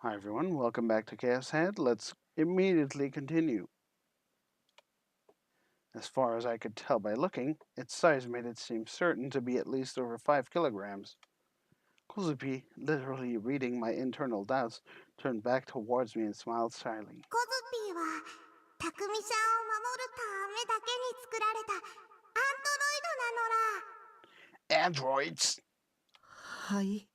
Hi everyone, welcome back to Chaos Head. Let's immediately continue. As far as I could tell by looking, its size made it seem certain to be at least over 5 kilograms. Kuzupi, literally reading my internal doubts, turned back towards me and smiled shyly. コズピーはタクミちゃんを守るためだけに作られたアンドロイドなのら。 Androids! はい。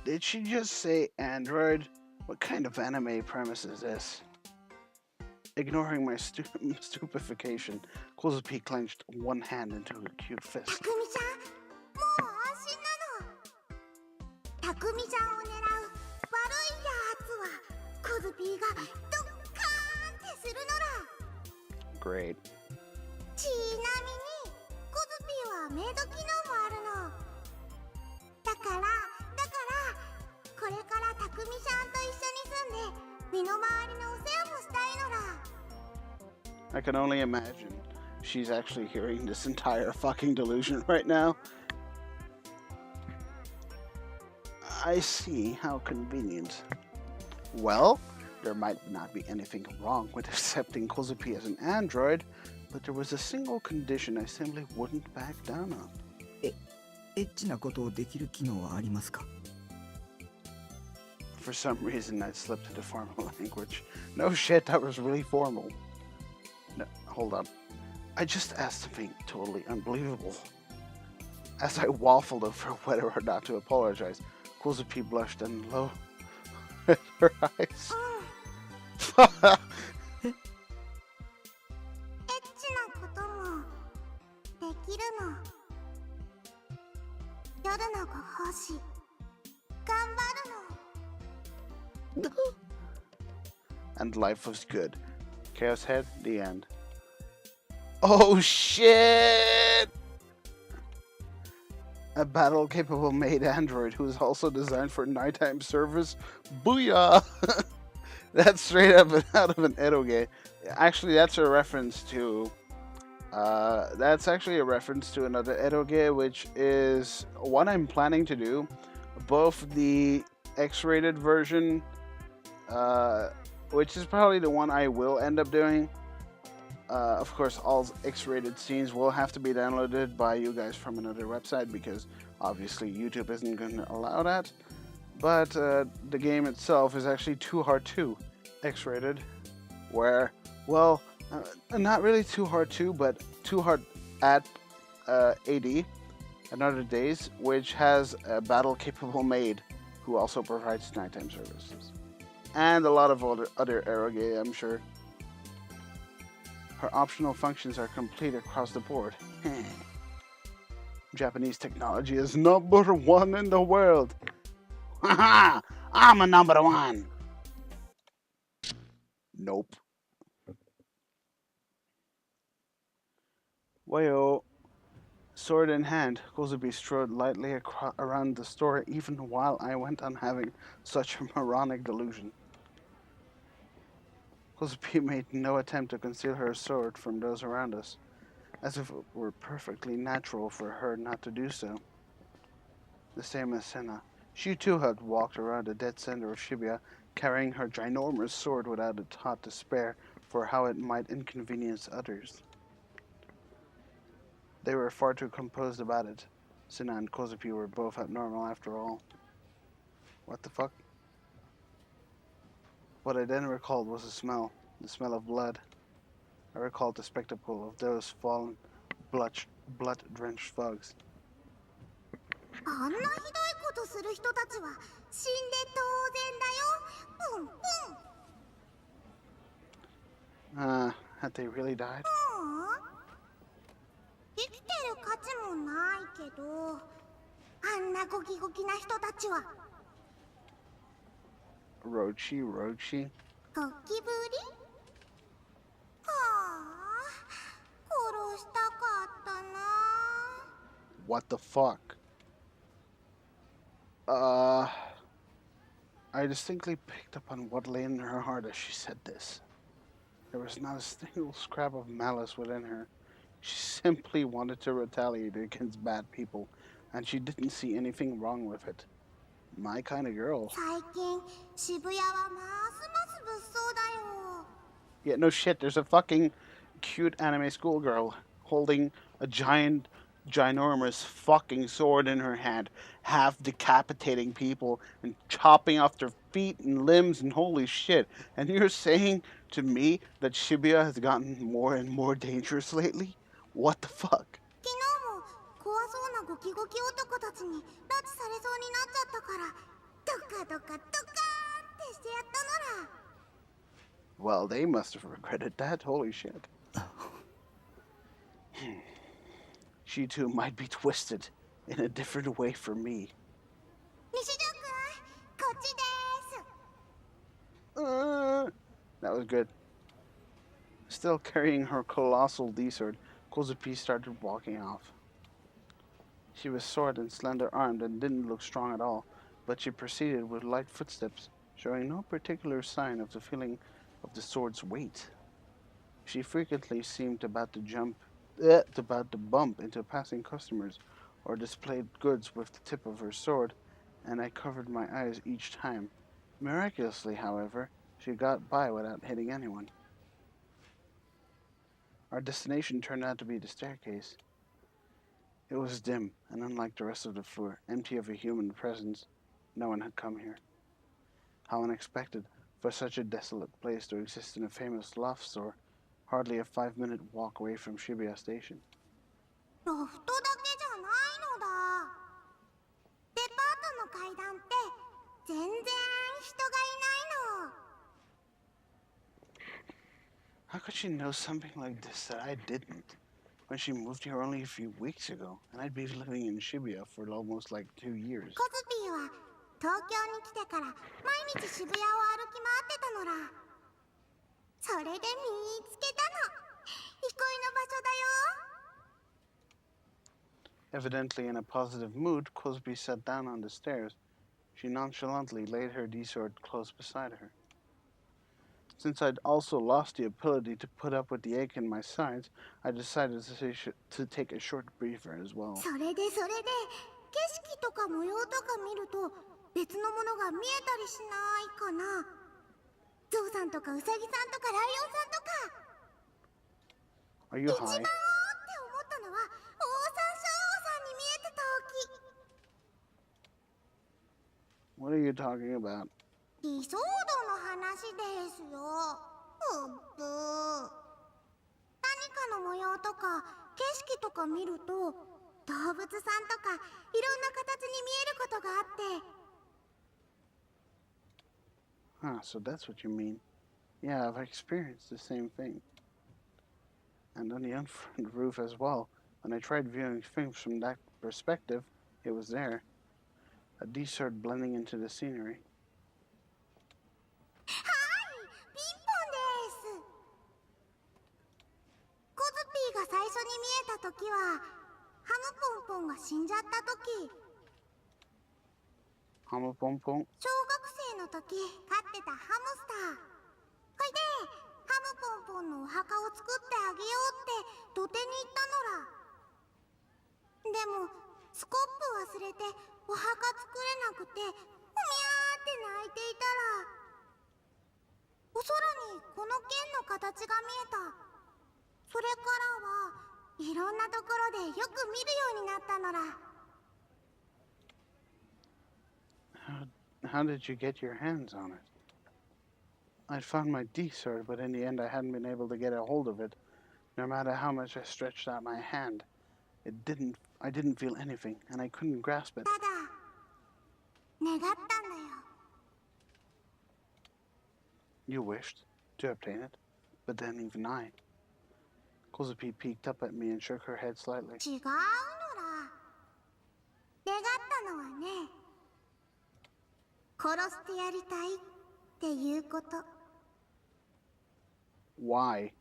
Did she just say android? What kind of anime premise is this? Ignoring my stupefaction, Kuzupi clenched one hand into a cute タ fist. クミちゃん、もう安心なの。タクミちゃんを狙う悪いやつはコズピーがドッカーンってするのら。 Great. ちなみにコズピーはメイド機能もあるの。だからこれからタクミちゃんと一緒に住んで身の回りのお世話もしたいのら。 I can only imagine she's actually hearing this entire fucking delusion right now. I see, how convenient. Well, there might not be anything wrong with accepting Kozupi as an android, but there was a single condition I simply wouldn't back down on. エッチなことをできる機能はありますか？ For some reason, I slipped into formal language. No shit, that was really formal. No, hold on. I just asked something totally unbelievable. As I waffled over whether or not to apologize, Kozupi blushed and lowered her eyes. エッチなこともできるの。夜のご奉仕頑張るの。 And life was good. Chaos Head, the end. Oh shit! A battle-capable Maid android who is also designed for nighttime service. Booyah! That's straight up and out of an eroge. Actually, that's a reference to. That's actually a reference to another eroge, which is one I'm planning to do. Both the X-rated version, which is probably the one I will end up doing. Of course, all X-rated scenes will have to be downloaded by you guys from another website because obviously YouTube isn't going to allow that. But the game itself is actually Too Hard 2 X-rated, where, well, not really Too Hard 2, but Too Hard at AD, Another Days, which has a battle-capable Maid who also provides nighttime services. And a lot of other eroge, I'm sure. Her optional functions are complete across the board. Japanese technology is number one in the world. Haha! I'm a number one! Nope. Wayo. Sword in hand, Kozubi strode lightly around the store even while I went on having such a moronic delusion. Kozubi made no attempt to conceal her sword from those around us, as if it were perfectly natural for her not to do so. The same as Senna. She too had walked around the dead center of Shibuya, carrying her ginormous sword without a thought to spare for how it might inconvenience others. They were far too composed about it. Senna and Kozupi were both abnormal after all. What the fuck? What I then recalled was the smell of blood. I recalled the spectacle of those fallen, blood-drenched thugs. あんなひどいことする人たちは死んで当然だよ。プンプン。Had they really died? 生きてる価値もないけど、あんなゴキゴキな人たちは。 Rochi? ゴキブリ？はあ、殺したかったな。 What the fuck? I distinctly picked up on what lay in her heart as she said this. There was not a single scrap of malice within her. She simply wanted to retaliate against bad people and she didn't see anything wrong with it. My kind of girl. 最近渋谷はますます物騒だよ。 Yeah, no shit, there's a fucking cute anime schoolgirl holding a ginormous fucking sword in her hand, half decapitating people and chopping off their feet and limbs and holy shit. And you're saying to me that Shibuya has gotten more and more dangerous lately? What the fuck? 昨日も怖そうなゴキゴキ男たちに拉致されそうになっちゃったからドカドカドカーンってしてやったのら。 Well, they must have regretted that. Holy shit. She too might be twisted in a different way for me. 西条くん、こっちです。 That was good. Still carrying her colossal D-sword, Kozupi started walking off. She was short and slender-armed and didn't look strong at all, but she proceeded with light footsteps, showing no particular sign of the feeling of the sword's weight. She frequently seemed about to bump into passing customers or displayed goods with the tip of her sword, and I covered my eyes each time. Miraculously, however, she got by without hitting anyone. Our destination turned out to be the staircase. It was dim, and unlike the rest of the floor, empty of a human presence. No one had come here. How unexpected for such a desolate place to exist in a famous loft store, hardly a 5-minute walk away from Shibuya Station. ロフトだけじゃないのだ。デパートの階段って全然人がいないの。 How could she know something like this that I didn't? When she moved here only a few weeks ago, and I'd been living in Shibuya for almost like 2 years. コズピーは東京に来てから毎日渋谷を歩き回ってたのら。それで見つけたの。憩いの場所だよ。 Evidently in a positive mood, Cosby sat down on the stairs. She nonchalantly laid her D-sword close beside her. Since I'd also lost the ability to put up with the ache in my sides, I decided to take a short breather as well. それで景色とか模様とか見ると別のものが見えたりしないかな。ゾウさんとかウサギさんとかライオンさんとか。 Are you 一番おーっ high? て思ったのはオオサンショウウオさんに見えてた時。 What are you talking about? 理想度の話ですよ。うっぶー。何かの模様とか景色とか見ると動物さんとかいろんな形に見えることがあって。 Ah, so that's what you mean. Yeah, I've experienced the same thing. And on the unfurled roof as well. When I tried viewing things from that perspective, it was there. A D-sword blending into the scenery. はい、ピンポンです。コズピーが最初に見えた時はハムポンポンが死んじゃった時。 Hamapompon? 小学生の時飼ってたハムスター。ほいでハムポンポンのお墓を作ってあげようって土手に行ったのら。でもスコップ忘れてお墓作れなくてふみゃーって泣いていたらお空にこの剣の形が見えた。それからはいろんなところでよく見るようになったのら。 How did you get your hands on it? I'd found my D-sword, but in the end I hadn't been able to get a hold of it. No matter how much I stretched out my hand, I didn't feel anything, and I couldn't grasp it. ただ願ったんだよ。 You wished to obtain it, but then even I. Kozupi peeked up at me and shook her head slightly. 違うのら。願ったのはね、殺してやりたいっていうこと。 Why?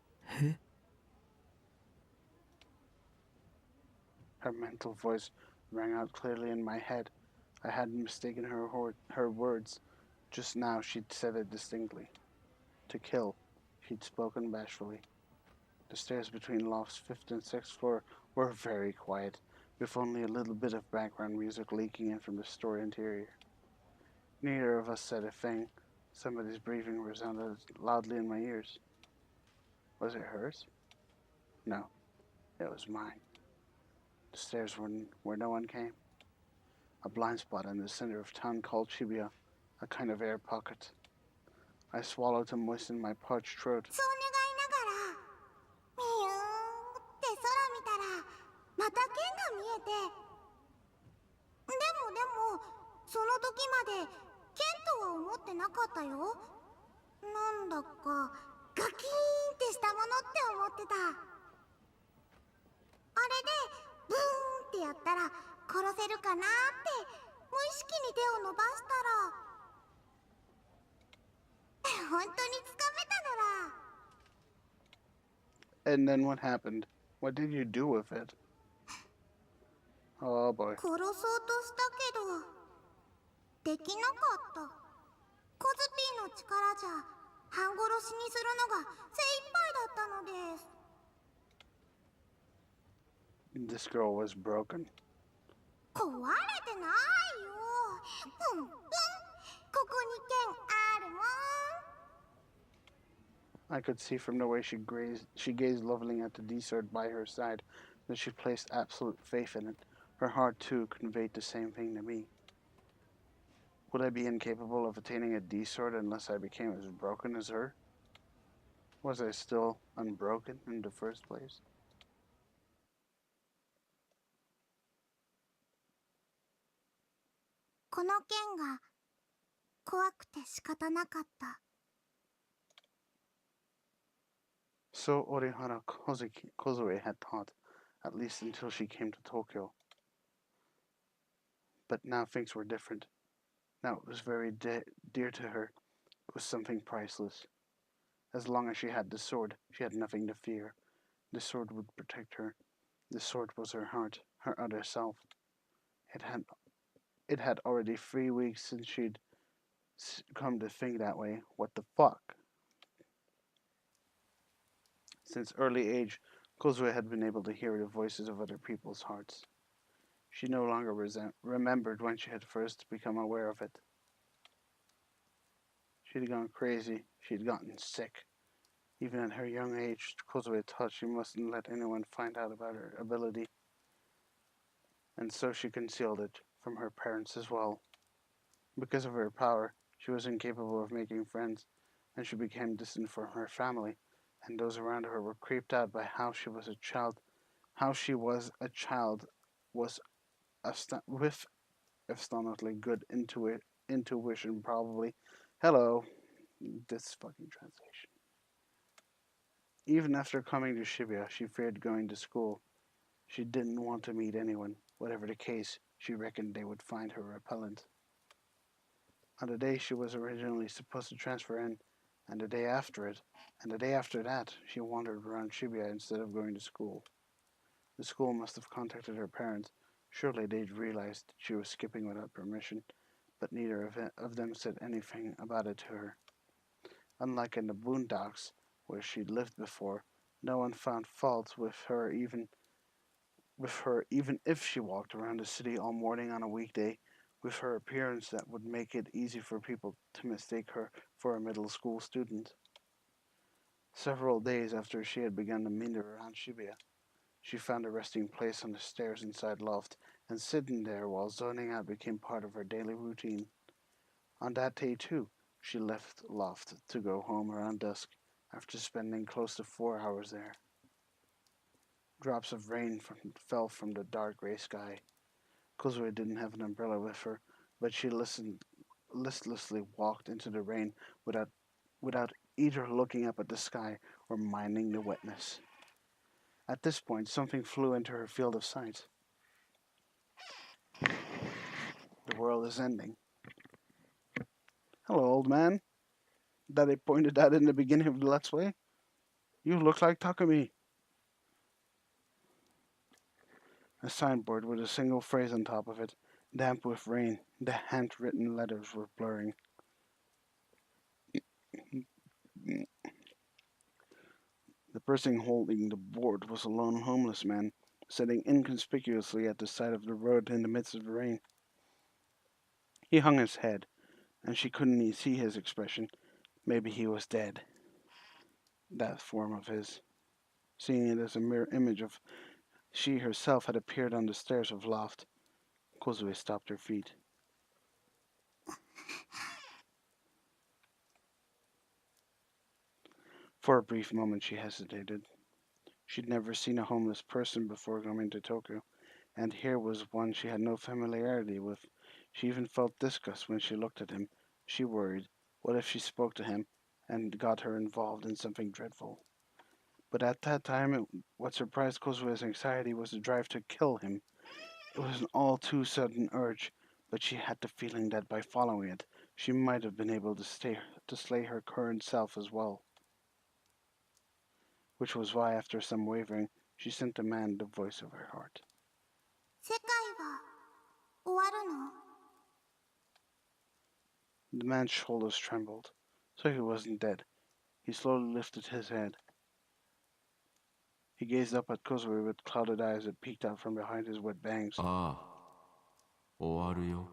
Her mental voice rang out clearly in my head. I hadn't mistaken her words. Just now she'd said it distinctly. To kill, she'd spoken bashfully. The stairs between lofts 5th and 6th floor were very quiet, with only a little bit of background music leaking in from the store interior. Neither of us said a thing. Somebody's breathing resounded loudly in my ears. Was it hers? No, it was mine. The stairs where no one came. A blind spot in the center of town called Shibuya, a kind of air pocket. I swallowed to moisten my parched throat. そう願いながらミューンって空見たらまた剣が見えて、でもその時まで剣とは思ってなかったよ。なんだかガキーンってしたものって思ってた。あれでブーンってやったら殺せるかなって無意識に手を伸ばしたら本当につかめたのら。And then what happened? What did you do with it? Oh boy. 殺そうとしたけどできなかった。コズピーの力じゃ半殺しにするのが精一杯だったのです。 This girl was broken. 壊れてないよ。プンプン。ここに剣あるもん。 I could see from the way she gazed lovingly at the D-sword by her side that she placed absolute faith in it. Her heart, too, conveyed the same thing to me. Would I be incapable of attaining a D-sword unless I became as broken as her? Was I still unbroken in the first place? この剣が怖くて仕方なかった。 So Orihara Kozue had thought, at least until she came to Tokyo. But now things were different. Now it was very dear to her. It was something priceless. As long as she had the sword, she had nothing to fear. The sword would protect her. The sword was her heart, her other self. It had already 3 weeks since she'd come to think that way. What the fuck? Since early age, Kozue had been able to hear the voices of other people's hearts. She no longer remembered when she had first become aware of it. She'd gone crazy. She'd gotten sick. Even at her young age, Kozue thought she mustn't let anyone find out about her ability. And so she concealed it from her parents as well. Because of her power, she was incapable of making friends, and she became distant from her family, and those around her were creeped out by how she was a child was with astonishingly good intuition, probably. Hello, this fucking translation. Even after coming to Shibuya, she feared going to school. She didn't want to meet anyone. Whatever the case, she reckoned they would find her repellent. On the day she was originally supposed to transfer in, and the day after it, and the day after that, she wandered around Shibuya instead of going to school. The school must have contacted her parents. Surely they'd realized she was skipping without permission, but neither of them said anything about it to her. Unlike in the boondocks, where she'd lived before, no one found fault with her even if she walked around the city all morning on a weekday with her appearance that would make it easy for people to mistake her for a middle school student. Several days after she had begun to meander around Shibuya, she found a resting place on the stairs inside Loft, and sitting there while zoning out became part of her daily routine. On that day, too, she left Loft to go home around dusk after spending close to 4 hours there. Drops of rain fell from the dark gray sky. Kozue didn't have an umbrella with her, but she listlessly walked into the rain without either looking up at the sky or minding the wetness. At this point, something flew into her field of sight. The world is ending. Hello, old man. That I pointed out in the beginning of the Let's Play. You look like Takumi. A signboard with a single phrase on top of it, damp with rain. The handwritten letters were blurring. The person holding the board was a lone homeless man, sitting inconspicuously at the side of the road in the midst of the rain. He hung his head, and she couldn't see his expression. Maybe he was dead. That form of his. Seeing it as a mirror image of she herself had appeared on the stairs of loft. Kozue stopped her feet. For a brief moment she hesitated. She'd never seen a homeless person before coming to Tokyo, and here was one she had no familiarity with. She even felt disgust when she looked at him. She worried. What if she spoke to him and got her involved in something dreadful? But at that time, what surprised Kozue's anxiety was the drive to kill him. It was an all too sudden urge, but she had the feeling that by following it, she might have been able to slay her current self as well. Which was why, after some wavering, she sent the man the voice of her heart. 世界は終わるの？ The man's shoulders trembled, so he wasn't dead. He slowly lifted his head. He gazed up at Kozue with clouded eyes that peeked out from behind his wet bangs. ああ、終わるよ。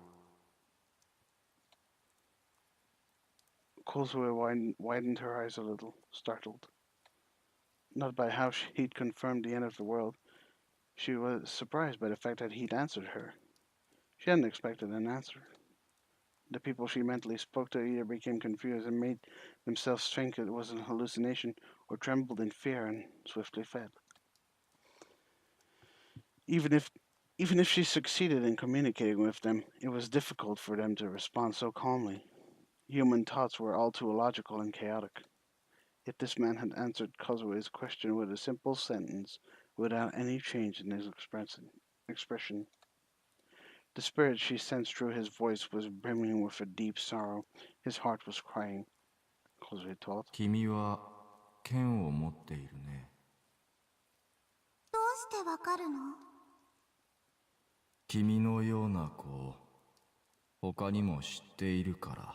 Kozue widened her eyes a little, startled. Not by how he'd confirmed the end of the world. She was surprised by the fact that he'd answered her. She hadn't expected an answer. The people she mentally spoke to either became confused and made themselves think it was an hallucination, or trembled in fear and swiftly fled. Even if she succeeded in communicating with them, it was difficult for them to respond so calmly. Human thoughts were all too illogical and chaotic. Yet this man had answered Kozue's question with a simple sentence, without any change in his expression. The spirit she sensed through his voice was brimming with a deep sorrow. His heart was crying. Kozue thought. 君は剣を持っているね。どうしてわかるの？君のような子を他にも知っているから。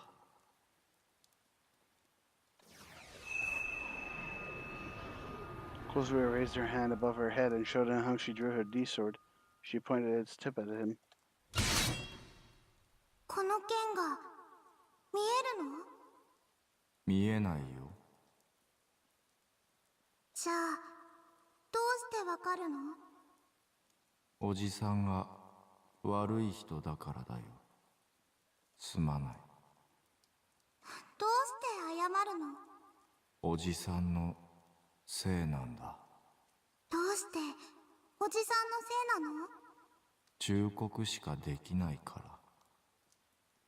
Kozue raised her hand above her head and showed him how she drew her D-sword. She pointed its tip at him. この剣が見えるの？見えないよ。じゃあどうしてわかるの？おじさんが悪い人だからだよ。すまない。どうして謝るの？おじさんのせいなんだ。どうしておじさんのせいなの？忠告しかできないから。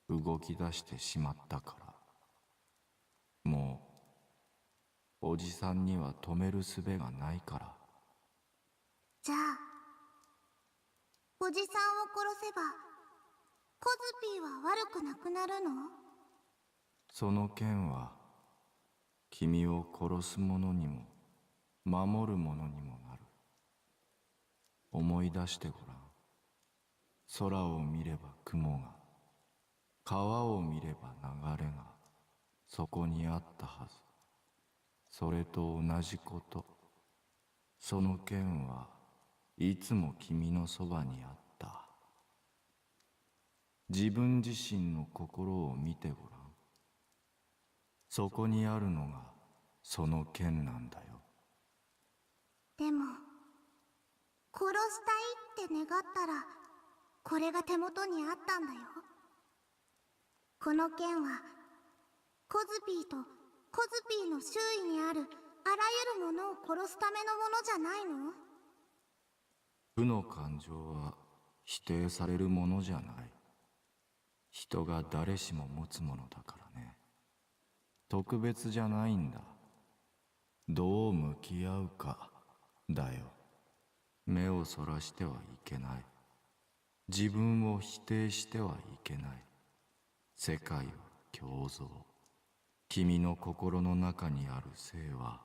動き出してしまったから。もうおじさんには止める術がないから。じゃあおじさんを殺せばコズピーは悪くなくなるの？その剣は君を殺す者にも守る者にもなる。思い出してごらん。空を見れば雲が、川を見れば流れがそこにあったはず。それと同じこと。その剣はいつも君のそばにあった。自分自身の心を見てごらん。そこにあるのがその剣なんだよ。でも殺したいって願ったらこれが手元にあったんだよ。この剣はコズピーとコズピーの周囲にあるあらゆるものを殺すためのものじゃないの？負の感情は否定されるものじゃない。人が誰しも持つものだからね。特別じゃないんだ。どう向き合うかだよ。目をそらしてはいけない。自分を否定してはいけない。世界は共造。君の心の中にある性は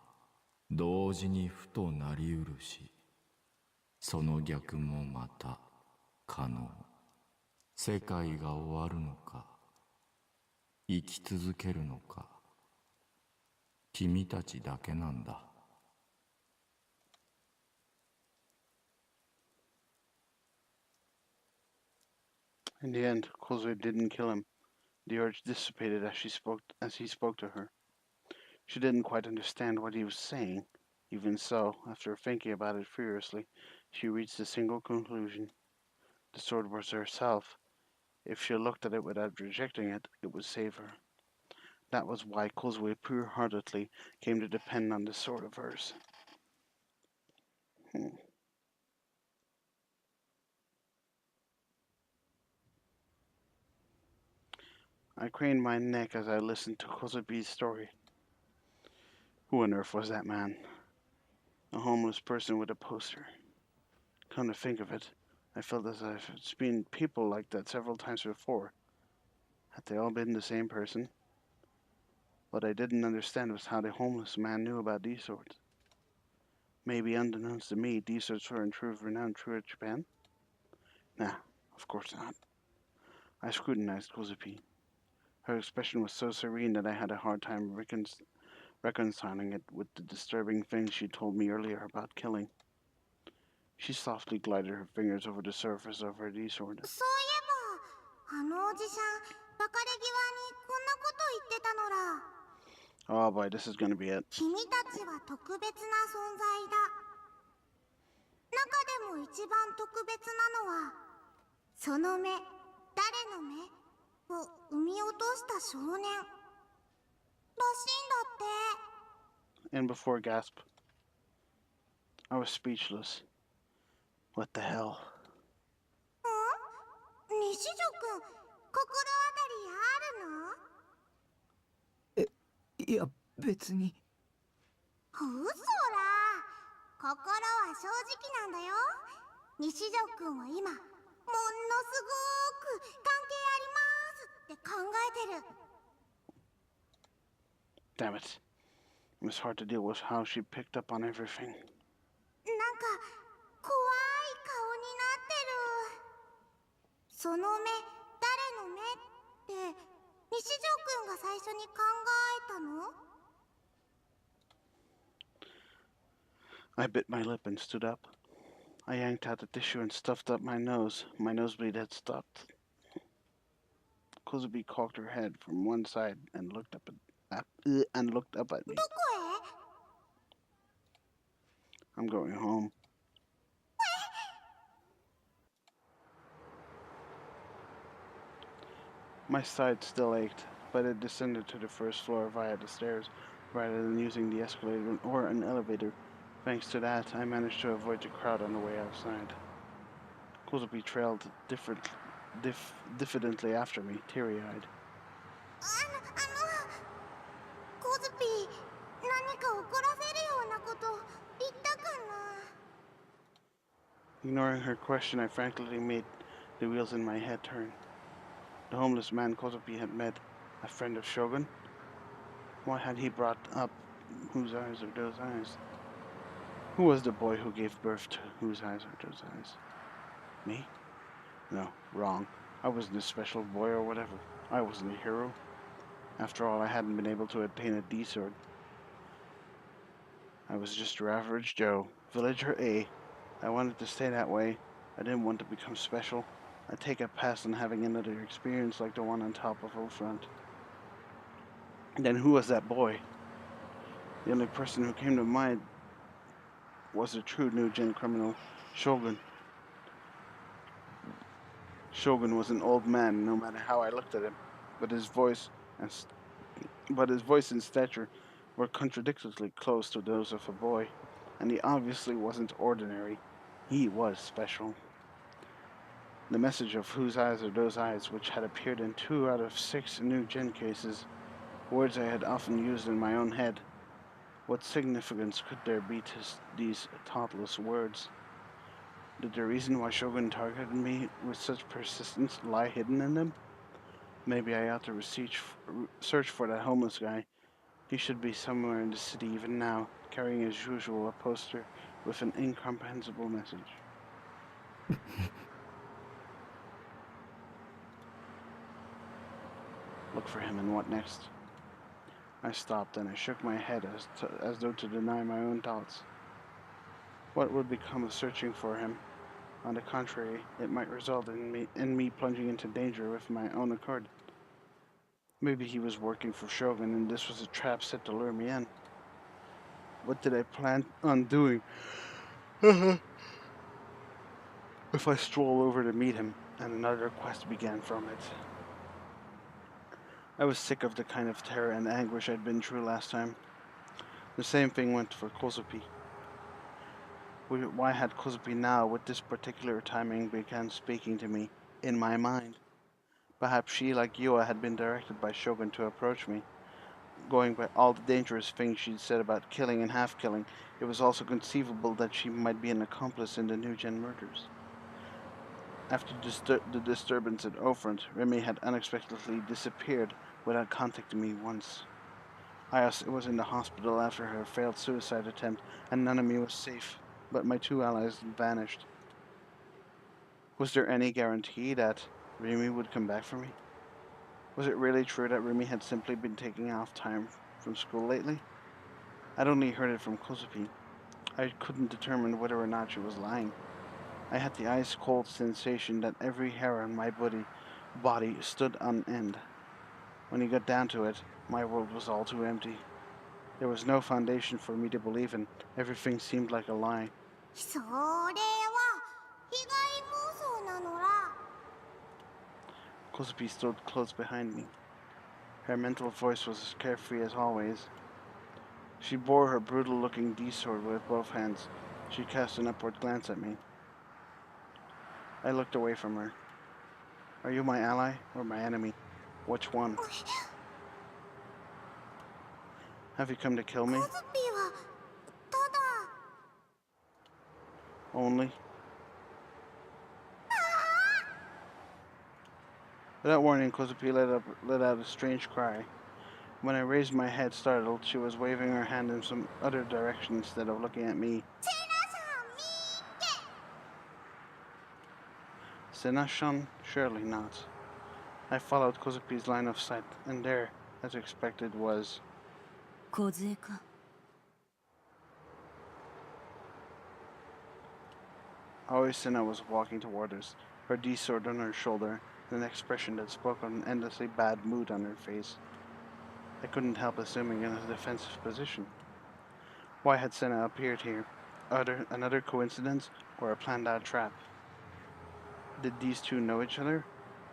同時に負となりうるし、その逆もまた可能。世界が終わるのか、生き続けるのか、君たちだけなんだ。In the end, Kozue didn't kill him. The urge dissipated as he spoke to her. She didn't quite understand what he was saying. Even so, after thinking about it furiously, she reached a single conclusion. The sword was herself. If she looked at it without rejecting it, it would save her. That was why Kozue pure-heartedly came to depend on this sword of hers. Hmm. I craned my neck as I listened to Kozubi's story. Who on earth was that man? A homeless person with a poster. Come to think of it, I felt as if I'd seen people like that several times before. Had they all been the same person? What I didn't understand was how the homeless man knew about these swords. Maybe unbeknownst to me, these swords were in truth renowned throughout Japan? Nah, of course not. I scrutinized Kozupi. Her expression was so serene that I had a hard time reconciling it with the disturbing things she told me earlier about killing. She softly glided her fingers over the surface of her D-sword. そういえば、あのおじさん、別れ際にこんなこと言ってたのら。Oh boy, this is gonna be it. 君たちは特別な存在だ。中でも一番特別なのは、その目、誰の目を産み落とした少年。らしいんだって。And before gasp, I was speechless. What the hell? 西条くん、心当たりあるの？いや、別に。嘘ら。心は正直なんだよ。西条くんは今、ものすごーく関係ありますって考えてる。Damn it. It was hard to deal with how she picked up on everything. なんか怖い顔になってる。その目、誰の目って西条くんが最初に考えたの？ I bit my lip and stood up. I yanked out the tissue and stuffed up my nose. My nosebleed had stopped. Kozubi cocked her head from one side and looked up at me. どこへ？ I'm going home. My side still ached, but I descended to the first floor via the stairs rather than using the escalator or an elevator. Thanks to that, I managed to avoid the crowd on the way outside. Kozubi trailed diffidently after me, teary-eyed. コズピー、何か怒らせるようなこと言ったかな？ Ignoring her question, I frankly made the wheels in my head turn. The homeless man Kozupi had met, a friend of Shogun? Why had he brought up whose eyes are those eyes? Who was the boy who gave birth to whose eyes are those eyes? Me? No, wrong. I wasn't a special boy or whatever. I wasn't a hero. After all, I hadn't been able to attain a D-sword. I was just your average Joe, villager A. I wanted to stay that way. I didn't want to become special. I'd take a pass on having another experience like the one on top of Oldfront. Then who was that boy? The only person who came to mind was the true new gen criminal, Shogun. Shogun was an old man, no matter how I looked at him, but his voice and stature were contradictorily close to those of a boy, and he obviously wasn't ordinary. He was special. The message of whose eyes are those eyes, which had appeared in 2 out of 6 new gen cases, words I had often used in my own head. What significance could there be to these thoughtless words? Did the reason why Shogun targeted me with such persistence lie hidden in them? Maybe I ought to search for that homeless guy. He should be somewhere in the city even now, carrying as usual a poster with an incomprehensible message. Look for him, and what next? I stopped and I shook my head as though to deny my own thoughts. What would become of searching for him? On the contrary, it might result in me plunging into danger with my own accord. Maybe he was working for Shogun and this was a trap set to lure me in. What did I plan on doing if I stroll over to meet him? And another quest began from it. I was sick of the kind of terror and anguish I'd been through last time. The same thing went for Kozupi. Why had Kozupi now, with this particular timing, began speaking to me in my mind? Perhaps she, like Yua, had been directed by Shogun to approach me. Going by all the dangerous things she'd said about killing and half-killing, it was also conceivable that she might be an accomplice in the New Gen murders. After the disturbance at Ofront, Remy had unexpectedly disappeared without contacting me once. Ayase was in the hospital after her failed suicide attempt, and Nanami was safe, but my two allies vanished. Was there any guarantee that Remy would come back for me? Was it really true that Remy had simply been taking off time from school lately? I'd only heard it from Kozupi. I couldn't determine whether or not she was lying. I had the ice-cold sensation that every hair on my body stood on end. When you got down to it, my world was all too empty. There was no foundation for me to believe in. Everything seemed like a lie. それは被害妄想なのら。 Kozupi stood close behind me. Her mental voice was as carefree as always. She bore her brutal-looking D-sword with both hands. She cast an upward glance at me. I looked away from her. Are you my ally or my enemy? Which one? Have you come to kill me? コズピはただ。 Only? Without warning, Kozupi let out a strange cry. When I raised my head startled, she was waving her hand in some other direction instead of looking at me. セナさん見て。 Senna-shun? Surely not. I followed Kozupi's line of sight, and there, as expected, was... 小杖か。 Always Senna was walking toward us, her D-sword on her shoulder, and an expression that spoke of an endlessly bad mood on her face. I couldn't help assuming in a defensive position. Why had Senna appeared here? Another coincidence, or a planned-out trap? Did these two know each other?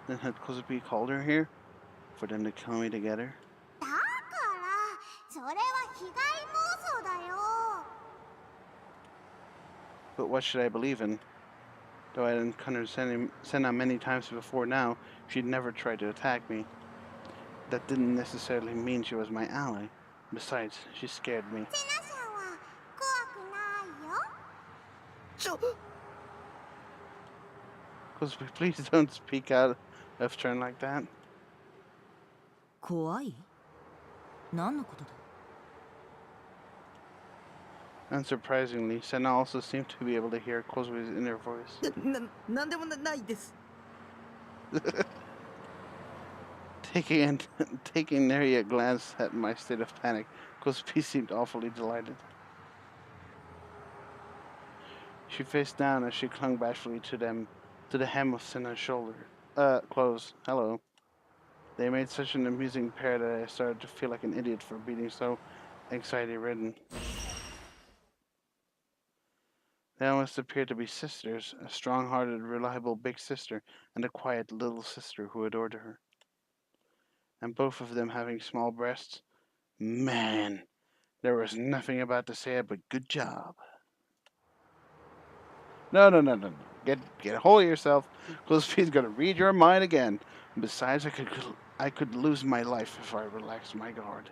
Then had Kozupi called her here? For them to kill me together? だからそれは被害妄想だよ。 But what should I believe in? Though I'd encountered Senna many times before now, she'd never tried to attack me. That didn't necessarily mean she was my ally. Besides, she scared me. セナさんは怖くないよ。ちょ Kozupi, please don't speak out of turn like that. 怖い？何のことだ？ Unsurprisingly, Senna also seemed to be able to hear Kozupi's inner voice. なんでもないです。 Taking nary a glance at my state of panic, Kozupi seemed awfully delighted. She faced down as she clung bashfully to the hem of Senna's shoulder. Clothes. Hello. They made such an amusing pair that I started to feel like an idiot for being so anxiety-ridden. They almost appeared to be sisters, a strong-hearted, reliable big sister, and a quiet little sister who adored her. And both of them having small breasts. Man, there was nothing about to say it but good job. No. Get a hold of yourself. Kozupi's gonna read your mind again. Besides, I could lose my life if I relaxed my guard.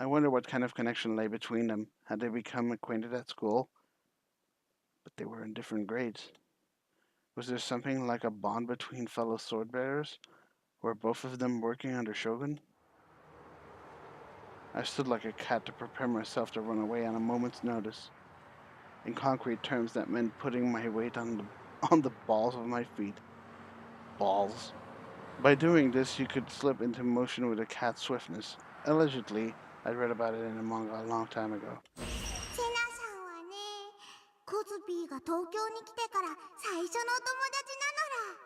I wonder what kind of connection lay between them. Had they become acquainted at school? But they were in different grades. Was there something like a bond between fellow sword-bearers? Were both of them working under Shogun? I stood like a cat to prepare myself to run away on a moment's notice. In concrete terms, that meant putting my weight on the balls of my feet. Balls. By doing this, you could slip into motion with a cat's swiftness. Allegedly, I read about it in a manga a long time ago. セナさんはね、が東京に来てから最初のお友達なのら。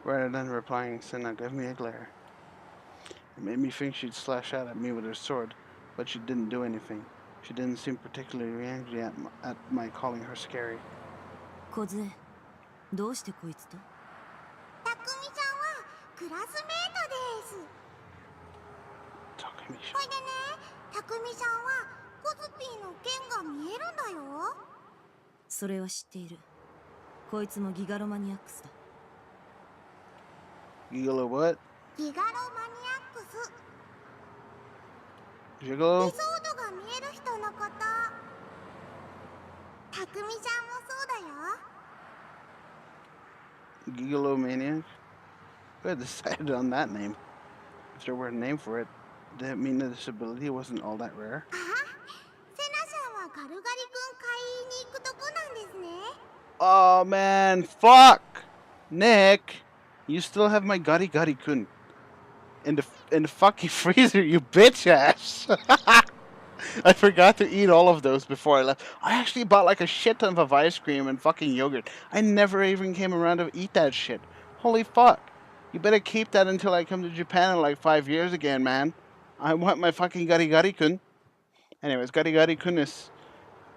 Rather than replying, Senna gave me a glare. It made me think she'd slash out at me with her sword, but she didn't do anything. She didn't seem particularly angry at my calling her scary. 小杖、どうしてこいつと？たくみちゃんはクラスメートです。ほいでね、たくみちゃんはコズピーの剣が見えるんだよ。それは知っている。こいつもギガロマニアックスだ。Gigolo what? ギガロマニアックス。 Gigolo? 理想度が見える人のこと。たくみちゃんもそうだよ。Gigolo maniac? Who had decided on that name? If there were a name for it, did it mean that this ability wasn't all that rare? あ、セナさんはガルガリ君買いに行くとこなんですね。 Oh man, fuck! Nick! You still have my GariGari-kun in the fucking freezer, you bitch ass! I forgot to eat all of those before I left. I actually bought like a shit ton of ice cream and fucking yogurt. I never even came around to eat that shit. Holy fuck. You better keep that until I come to Japan in like 5 years again, man. I want my fucking GariGari-kun. Anyways, GariGari-kun is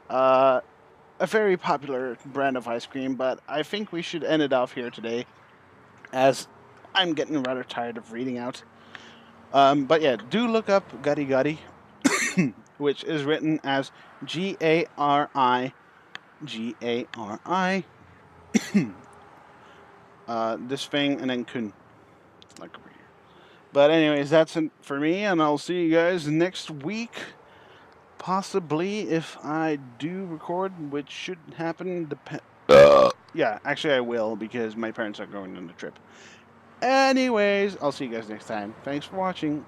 a very popular brand of ice cream, but I think we should end it off here today, as I'm getting rather tired of reading out. But yeah, do look up GariGari, which is written as GariGari. This thing and then kun, like over here. But anyways, that's it for me, and I'll see you guys next week. Possibly, if I do record, which should happen. Yeah, actually I will, because my parents are going on the trip. Anyways, I'll see you guys next time. Thanks for watching.